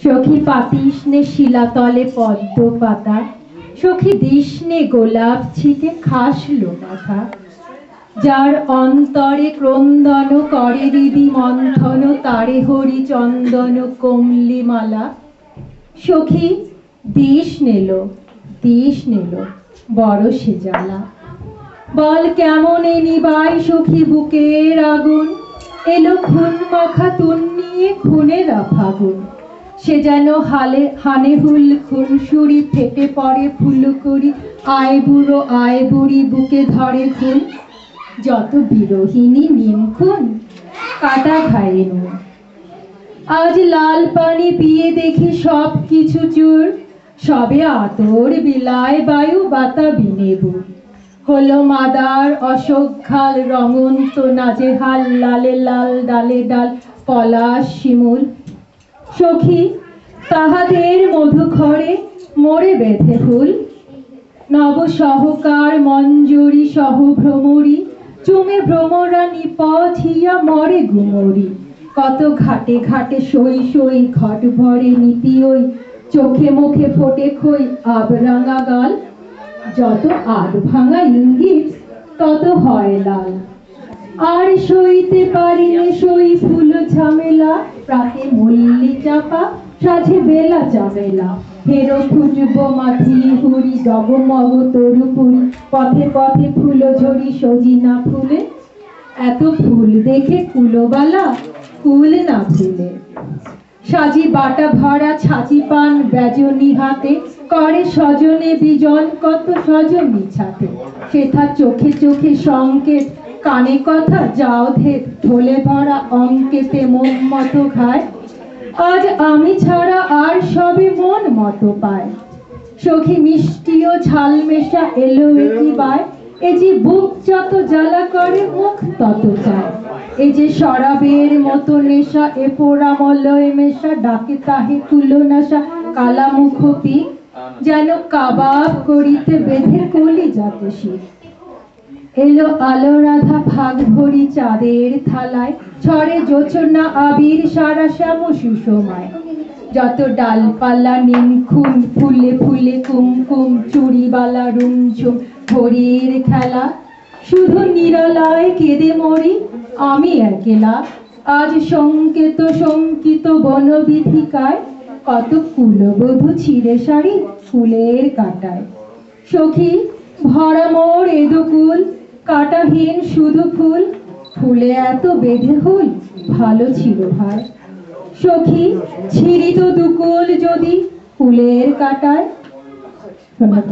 সখী পাতিস নে শিলাতলে পদ্ম পাতা, সখী দিস নে গোলাপ ছিটে খাসলো মাথা। যার অন্তরে ক্রন্দন করে হৃদি মন্থন, তারে হরি চন্দন কমলি মালা। সখী দিস নেলো, দিস নেলো বড় সে জ্বালা। বল কেমনে নিবাই সখী বুকের আগুন, এলো খুন মাখা তুন নিয়ে খুনেরা ফাগুন। সে যেন হানে হুল খুনসুরি, ফেটে পড়ে ফুলকড়ি, আয় বুড়ো আয় বুড়ি বুকে ধরে খুন। যত বিরোহিনী নিম খুন, কাটা ঘায়ে নুন। আজ লাল পানি পিয়ে দেখি সব কিছু চুর, সবে আতর বিলায় বায়ু বাতাবি নেবু। হলো মাদার অসখ্যাল রঙন্ত নাজেহাল, লালে লাল ডালে ডাল পলাশ শিমুল। সখী তাহাদের মধুখরে মোড়ে বেঁধে ফুল, নব সহকার মঞ্জুরি সহ ভ্রমরি, চুমে ভ্রমরা নিপথ হিয়া মরে গুমরি। কত ঘাটে ঘাটে সই সই ঘট ভরে নীতি ওই, চোখে মুখে ফোটে খই আবরাঙা গাল। যত আধ ভাঙা ইঙ্গিত তত হয় লাল। আর সইতে পারিনে সই ফুল ঝামেলা, প্রাতে মল্লি চাপা সাঝে বেলা চামেলা। হেরো খুঁজব মাথি হুড়ি, ডগমগ তরুপুরি, পথে পথে ফুল ঝরি সজিনা ফুলে। এত ফুল দেখে কুলোবালা কুল না ফুলে। সাজি বাটা ভরা ছাঁচি পান বেজনি হাতে, করে স্বজনে বিজন কত স্বজনী ছাতে। সেথা চোখে চোখে সংকেত, কানে কথা যাও ধেত, ঢোলে ভরা অঙ্কেতে মন মতো খায়। আজ আমি ছাড়া আর সবে মন মতো পায়। সখী মিষ্টি ও ঝাল মেশা এলো একিবায়, এ যে বুক যত জ্বালা করে মুখ তত চায়। এই যে শরাবের মতো নেশা, এ পোড়া মলয় মেশা, ডাকে তাহে কুলনাশা কালা মুখ পিক। যেন কাবাব করিতে বেঁধে কলি যাতে শীত। এলো আলো রাধা ভাগ ভরি চাঁদের থালায়, ছড়ে জোছনা আবির সারা শ্যাম সুষমায়। যত ডালপালা নিমখুম, ফুলে ফুলে কুমকুম, চুড়িবালা রুমঝুম হরির খেলা। শুধু নিরালায় কেঁদে মরি আমি একলা, আজ সংকেত শঙ্কিত বনবিথিকায়। কত কুলবধূ ছিঁড়ে শাড়ি ফুলের কাঁটায়। সখী ভরা মোর এদুকুল, কাঁটাহীন শুধু ফুল, ফুলে এত বেঁধে হুল ভালো ছিল ভাই। সখী ছিঁড়িত দুকুল যদি ফুলের কাঁটায়। ধন্যবাদ।